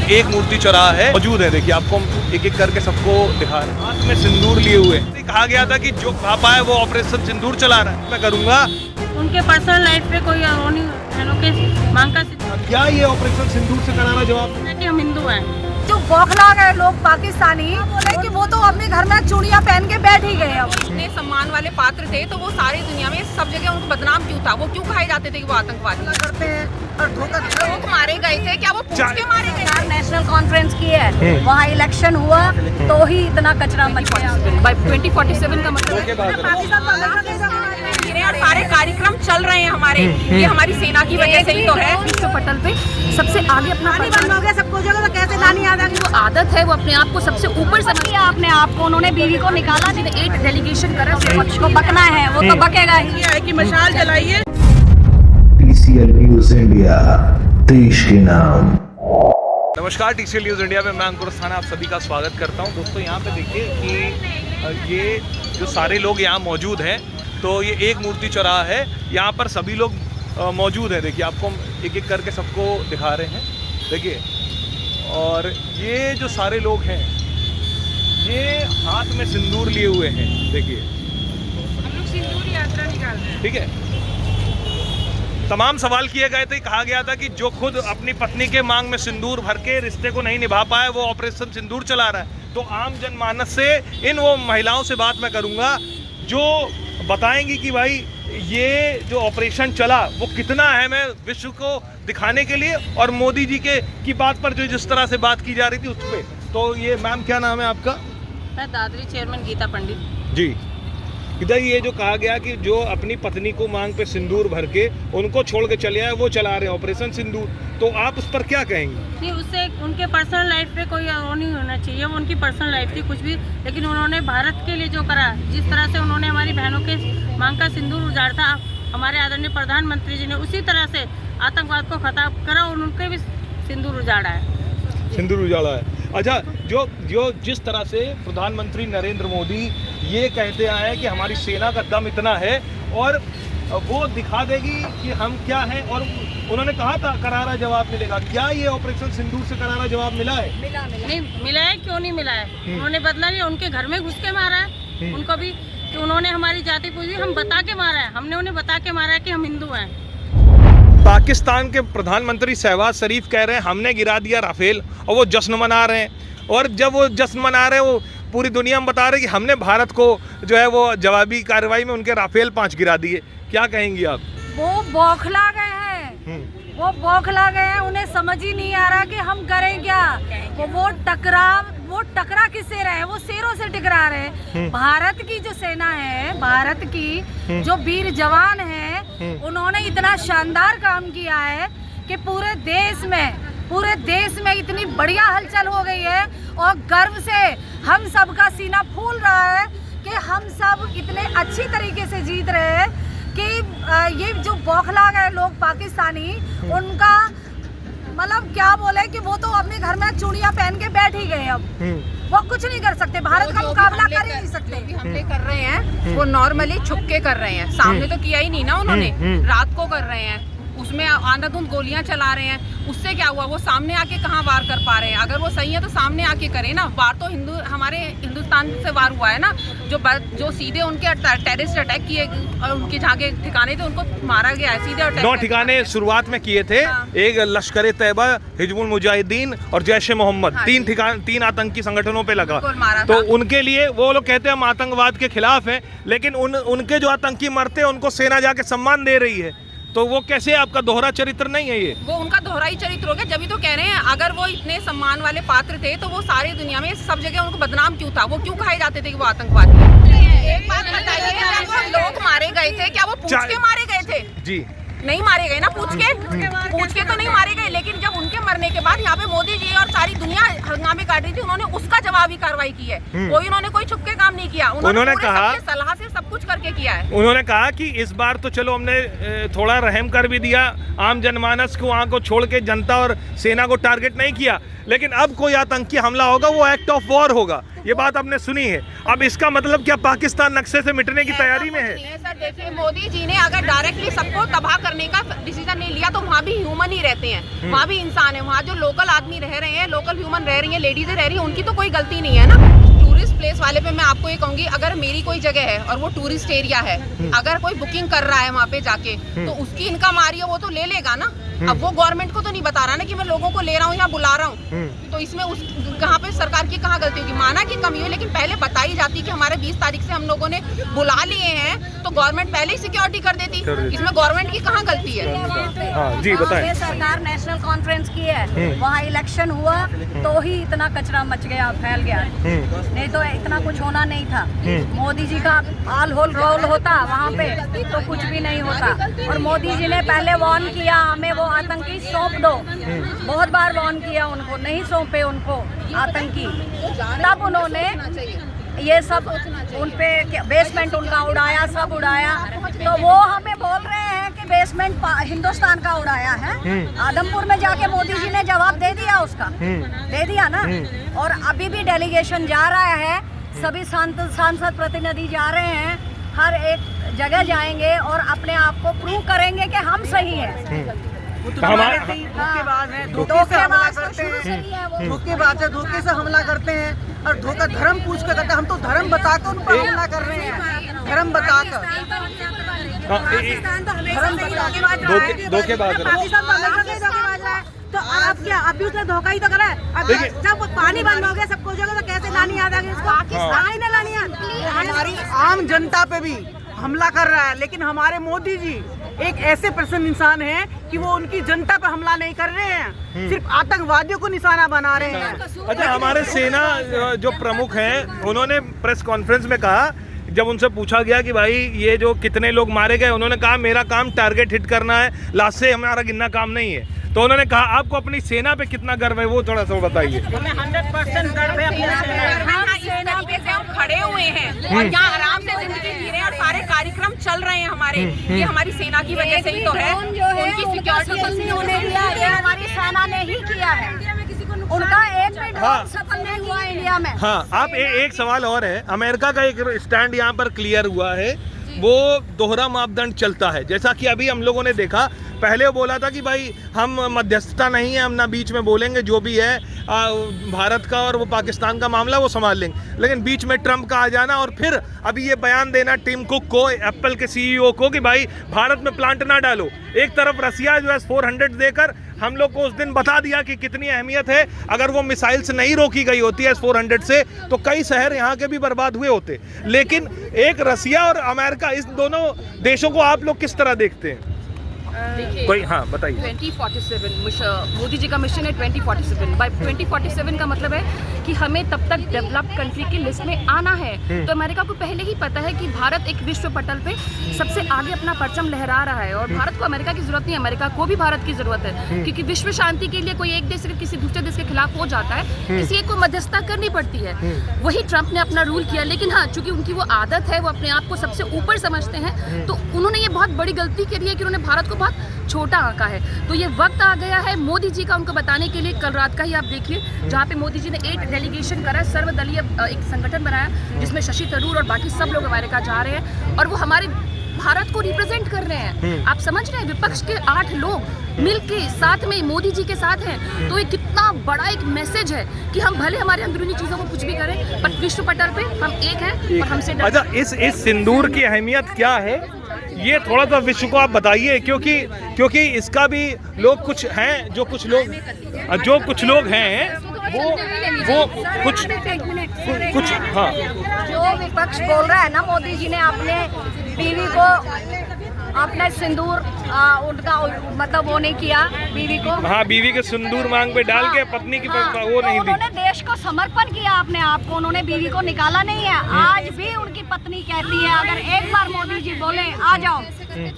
एक मूर्ति चौराहा है मौजूद है। देखिए आपको हम एक एक करके सबको दिखा रहे हैं। हाथ में सिंदूर लिए हुए कहा गया था कि जो पापा है वो ऑपरेशन सिंदूर चला रहा है। मैं करूंगा उनके पर्सनल लाइफ पे कोई बहनों के मांग का क्या ये ऑपरेशन सिंदूर से कराना जवाब कि हम हिंदू हैं। जो बौखला गए लोग पाकिस्तानी बोले कि वो तो अपने घर में चूड़ियां पहन के बैठ ही गए। अब इतने सम्मान वाले पात्र थे तो वो सारी दुनिया में सब जगह उनको बदनाम क्यों था? वो क्यों कहे जाते थे कि वो आतंकवादी करते हैं और धोखा लोग मारे गए थे? क्या वो पूछ के मारे गए थे? नेशनल कॉन्फ्रेंस की है, वहाँ इलेक्शन हुआ तो ही इतना कचरा मच गया। 2047 का मतलब और सारे कार्यक्रम चल रहे हैं हमारे, ये हमारी सेना की वजह से ही तो है। विश्व पटल पे सबसे आगे अपना बंद हो गया सबको जगह, तो कैसे नानी याद आ गई? जो आदत है वो अपने आप को सबसे ऊपर समझिए। अपने आप को उन्होंने बीवी को निकाला, जिन्हें 8 डेलीगेशन करा, पक्ष को बकना है वो तो बकेगा ही। है कि मशाल जलाइए। TCL न्यूज़ इंडिया, देश के नाम। नमस्कार, TCL न्यूज़ इंडिया में मैं अंकुर अस्थाना आप सभी का स्वागत करता हूं। दोस्तों यहाँ पे देखिए कि ये जो सारे लोग यहाँ मौजूद हैं, तो ये एक मूर्ति चौराहा है, यहाँ पर सभी लोग मौजूद हैं। देखिए आपको हम एक एक करके सबको दिखा रहे हैं। देखिए, और ये जो सारे लोग हैं ये हाथ में सिंदूर लिए हुए हैं। देखिए हम लोग सिंदूर यात्रा निकाल रहे हैं। ठीक है, तमाम सवाल किए गए थे। कहा गया था कि जो खुद अपनी पत्नी के मांग में सिंदूर भर के रिश्ते को नहीं निभा पाए वो ऑपरेशन सिंदूर चला रहा है। तो आम जनमानस से इन वो महिलाओं से बात मैं करूंगा जो बताएंगी कि भाई ये जो ऑपरेशन चला वो कितना अहम है विश्व को दिखाने के लिए, और मोदी जी की बात पर जो जिस तरह से बात की जा रही थी उस पर। तो ये मैम क्या नाम है आपका? मैं दादरी चेयरमैन गीता पंडित जी। इधर ये जो कहा गया कि जो अपनी पत्नी को मांग पे सिंदूर भर के उनको छोड़ के चले आए वो चला रहे हैं ऑपरेशन सिंदूर, तो आप उस पर क्या कहेंगी? नहीं, उससे उनके पर्सनल लाइफ पे कोई वो नहीं होना चाहिए। वो उनकी पर्सनल लाइफ थी कुछ भी, लेकिन उन्होंने भारत के लिए जो करा, जिस तरह से उन्होंने हमारी बहनों के मांग का सिंदूर उजाड़ा था, हमारे आदरणीय प्रधानमंत्री जी ने उसी तरह से आतंकवाद को खत्म करा और उनके भी सिंदूर उजाड़ा है। सिंदूर उजाला है। अच्छा, जो जिस तरह से प्रधानमंत्री नरेंद्र मोदी ये कहते आए हैं कि हमारी सेना का दम इतना है और वो दिखा देगी कि हम क्या हैं, और उन्होंने कहा था करारा जवाब मिलेगा। क्या ये ऑपरेशन सिंदूर से करारा जवाब मिला है? नहीं मिला है, क्यों नहीं मिला है? उन्होंने बदला नहीं, उनके घर में घुस के मारा है उनको भी कि उन्होंने हमारी जाति पूछी, हम बता के मारा है, हमने उन्हें बता के मारा है कि हम हिंदू हैं। पाकिस्तान के प्रधानमंत्री शहबाज शरीफ कह रहे हैं हमने गिरा दिया राफेल, और वो जश्न मना रहे हैं। और जब वो जश्न मना रहे हैं वो पूरी दुनिया में बता रहे हैं कि हमने भारत को जो है वो जवाबी कार्रवाई में उनके राफेल 5 गिरा दिए। क्या कहेंगी आप? वो बौखला गए हैं, वो बौखला गए हैं, उन्हें समझ ही नहीं आ रहा कि हम करें क्या। वो टकरा किससे रहे हैं? वो शेरों से टकरा रहे हैं। भारत की जो सेना है, भारत की जो वीर जवान है, उन्होंने इतना शानदार काम किया है कि पूरे देश में इतनी बढ़िया हलचल हो गई है, और गर्व से हम सब का सीना फूल रहा है कि हम सब इतने अच्छी तरीके से जीत रहे हैं कि ये जो बौखला गए लोग पाकिस्तानी, उनका मतलब क्या बोले कि वो तो अपने घर में चूड़ियां पहन के बैठ ही गए। अब वो कुछ नहीं कर सकते, भारत का मुकाबला कर ही नहीं सकते। हमले कर रहे हैं वो नॉर्मली छुप के कर रहे हैं, सामने तो किया ही नहीं ना उन्होंने। रात को कर रहे हैं, उसमें आंधाधुंध गोलियां चला रहे हैं। उससे क्या हुआ? वो सामने आके कहाँ वार कर पा रहे हैं? अगर वो सही है तो सामने आके करें ना। वार तो हमारे हिंदुस्तान से वार हुआ है ना। जो सीधे उनके टेररिस्ट अटैक किए, उनके जहाँ के ठिकाने थे उनको मारा गया है सीधे। 9 ठिकाने शुरुआत में किए थे। हाँ। एक लश्कर तैयबा, हिजबुल मुजाहिदीन और जैश ए मोहम्मद। हाँ, 3 आतंकी संगठनों पे लगा। मारा तो था। उनके लिए वो लोग कहते हैं हम आतंकवाद के खिलाफ हैं, लेकिन उनके जो आतंकी मरते हैं उनको सेना जाके सम्मान दे रही है। तो वो कैसे? आपका दोहरा चरित्र नहीं है ये? वो उनका दोहरा ही चरित्र हो गया। जब भी तो कह रहे हैं अगर वो इतने सम्मान वाले पात्र थे तो वो सारी दुनिया में सब जगह उनको बदनाम क्यों था? वो क्यों कहे जाते थे कि वो आतंकवादी? एक बात बताइए, जब वो लोग मारे गए थे क्या वो पूछ के मारे गए थे? जी नहीं मारे गए ना, पूछ के तो नहीं मारे गए। लेकिन जब उनके मरने के बाद यहाँ पे मोदी जी और सारी दुनिया हंगामे काट रही थी, उन्होंने उसका जवाबी कार्रवाई की है। उन्होंने कोई छुप के काम नहीं किया। उन्होंने कहा सलाह से सब कुछ करके किया है। उन्होंने कहा कि इस बार तो चलो हमने थोड़ा रहम कर भी दिया, आम जनमानस को वहाँ को छोड़ के जनता और सेना को टारगेट नहीं किया, लेकिन अब कोई आतंकी हमला होगा वो एक्ट ऑफ वॉर होगा, ये बात आपने सुनी है। अब इसका मतलब क्या पाकिस्तान नक्शे से मिटने की तैयारी में है? सर देखिए, मोदी जी ने अगर डायरेक्टली सबको तबाह करने का डिसीजन नहीं लिया तो वहाँ भी ह्यूमन ही रहते हैं, वहाँ भी इंसान है, वहाँ जो लोकल आदमी रह रहे हैं, लोकल ह्यूमन रह रही है, लेडीजें रह रही है, उनकी तो कोई गलती नहीं है ना। टूरिस्ट प्लेस वाले पे मैं आपको ये कहूंगी, अगर मेरी कोई जगह है और वो टूरिस्ट एरिया है, अगर कोई बुकिंग कर रहा है वहाँ पे जाके तो उसकी इनकम आ रही है, वो तो ले लेगा ना। अब वो गवर्नमेंट को तो नहीं बता रहा ना कि मैं लोगों को ले रहा हूँ या बुला रहा हूँ, तो इसमें उस कहाँ पे सरकार की कहाँ गलती होगी? माना कि कमी हो, लेकिन पहले बताई जाती कि हमारे 20 तारीख से हम लोगों ने बुला लिए हैं, तो गवर्नमेंट पहले ही सिक्योरिटी कर देती। इसमें गवर्नमेंट की कहाँ गलती है? हाँ जी बताएं। सरकार नेशनल कॉन्फ्रेंस की है, वहाँ इलेक्शन हुआ तो ही इतना कचरा मच गया, फैल गया, नहीं तो इतना कुछ होना नहीं था। मोदी जी का ऑल होल रोल होता वहाँ पे तो कुछ भी नहीं होता। और मोदी जी ने पहले वार्न किया हमें, वो आतंकी सौंप दो, बहुत बार वार्न किया उनको, नहीं सौंपे उनको आतंकी, तब उन्होंने ये सब उन पे बेसमेंट उनका उड़ाया, सब उड़ाया। तो वो हमें बोल रहे हैं कि बेसमेंट हिंदुस्तान का उड़ाया है। आदमपुर में जाके मोदी जी ने जवाब दे दिया, उसका दे दिया ना। और अभी भी डेलीगेशन जा रहा है, सभी सांसद प्रतिनिधि जा रहे हैं, हर एक जगह जाएंगे और अपने आप को प्रूव करेंगे कि हम सही हैं। धोखेबाज है, धोखे से हमला करते हैं और धोखा धर्म पूछ के करते हैं। हम तो धर्म बताकर उन पर हमला कर रहे हैं, धर्म बताकर। तो आप क्या अभी उसने धोखा ही तो करा है। अब जब पानी बंद हो गया सब कुछ होगा तो कैसे लानी याद आ गई इसको? पाकिस्तान ही ना लानी हमारी आम जनता पे भी हमला कर रहा है, लेकिन हमारे मोदी जी एक ऐसे प्रसन्न इंसान हैं कि वो उनकी जनता पे हमला नहीं कर रहे हैं, सिर्फ आतंकवादियों को निशाना बना रहे हैं। अच्छा, हमारे सेना जो प्रमुख हैं उन्होंने प्रेस कॉन्फ्रेंस में कहा, जब उनसे पूछा गया कि भाई ये जो कितने लोग मारे गए, उन्होंने कहा मेरा काम टारगेट हिट करना है, लाश से हमारा गिनना काम नहीं है। तो उन्होंने कहा आपको अपनी सेना पे कितना गर्व है, वो थोड़ा सा बताइए। 100% गर्व है अपनी सेना पे हम खड़े हुए हैं और यहाँ आराम से जिंदगी जी रहे हैं और सारे कार्यक्रम चल रहे हैं हमारे, ये हमारी सेना की वजह से ही तो है। उनकी सिक्योरिटी हमारी सेना ने ही किया है, उनका एक भी ड्रोन सफल नहीं हुआ इंडिया में। हाँ, आप एक सवाल और है, अमेरिका का एक स्टैंड यहाँ पर क्लियर हुआ है, वो दोहरा मापदंड चलता है। जैसा कि अभी हम लोगों ने देखा, पहले वो बोला था कि भाई हम मध्यस्थता नहीं है, हम ना बीच में बोलेंगे, जो भी है भारत का और वो पाकिस्तान का मामला वो संभाल लेंगे, लेकिन बीच में ट्रंप का आ जाना और फिर अभी ये बयान देना टिम कुक को, एप्पल के सीईओ को, कि भाई भारत में प्लांट ना डालो। एक तरफ रसिया जो है 400 देकर हम लोग को उस दिन बता दिया कि कितनी अहमियत है, अगर वो मिसाइल से नहीं रोकी गई होती है S-400 से तो कई शहर यहाँ के भी बर्बाद हुए होते। लेकिन एक रसिया और अमेरिका, इस दोनों देशों को आप लोग किस तरह देखते हैं? कोई हाँ बताइए। 2047 मोदी जी का मिशन है 2047। बाय 2047 का मतलब है कि हमें तब तक डेवलप्ड कंट्री की लिस्ट में आना है। तो अमेरिका को पहले ही पता है कि भारत एक विश्व पटल पे सबसे आगे अपना परचम लहरा रहा है और भारत को अमेरिका की जरूरत नहीं, अमेरिका को भी भारत की जरूरत है, क्योंकि विश्व शांति के लिए कोई एक देश किसी दूसरे देश के खिलाफ हो जाता है, किसी एक को मध्यस्थता करनी पड़ती है। वही ट्रंप ने अपना रूल किया, लेकिन हाँ, चूंकि उनकी वो आदत है, वो अपने आप को सबसे ऊपर समझते हैं, तो उन्होंने ये बहुत बड़ी गलती करी है कि उन्होंने भारत को बहुत छोटा आंका है। तो ये वक्त आ गया है मोदी जी का उनको बताने के लिए। कल रात का ही आप देखिए, जहाँ पे मोदी जी ने 8 डेलीगेशन करा, सर्वदलीय एक संगठन बनाया जिसमें शशि थरूर और बाकी सब लोग अमेरिका जा रहे हैं और वो हमारे भारत को रिप्रेजेंट कर रहे हैं। आप समझ रहे हैं, विपक्ष के 8 लोग मिलके साथ में मोदी जी के साथ हैं, तो ये कितना बड़ा एक मैसेज है कि हम भले हमारे अंदरूनी चीजों को कुछ भी करें, पर विश्व पटल पे हम एक हैं और हमसे। अच्छा, इस सिंदूर की अहमियत क्या है, ये थोड़ा सा विश्व को आप बताइए, क्योंकि इसका भी लोग कुछ हैं, जो कुछ लोग हैं वो कुछ हाँ, जो विपक्ष बोल रहा है ना, मोदी जी ने अपने बीवी को अपने सिंदूर उनका मतलब वो नहीं किया, बीवी को, हाँ, बीवी के सिंदूर मांग पे डाल के पत्नी की वो नहीं दी। उन्होंने देश को समर्पण किया अपने आप को, उन्होंने बीवी को निकाला नहीं है। आज भी उनकी पत्नी कहती है अगर एक बार मोदी जी बोले आ जाओ,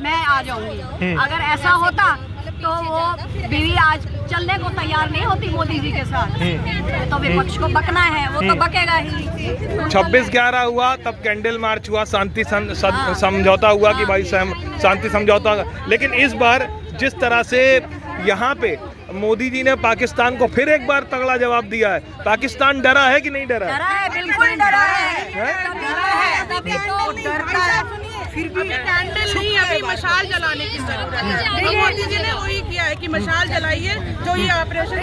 मैं आ जाऊंगी। अगर ऐसा होता तो वो बीवी आज चलने को तैयार नहीं होती मोदी जी के साथ। तो विपक्ष को बकना है, वो तो बकेगा ही। 26/11 हुआ, तब कैंडल मार्च हुआ, शांति समझौता हुआ कि भाई शांति समझौता, लेकिन इस बार जिस तरह से यहाँ पे मोदी जी ने पाकिस्तान को फिर एक बार तगड़ा जवाब दिया है। पाकिस्तान डरा है कि नहीं डरा? डरा है, बिल्कुल डरा है। फिर भी कैंडल नहीं, अभी मशाल जलाने की जरूरत है। मोदी जी ने वही किया है कि मशाल जलाइए जो ये ऑपरेशन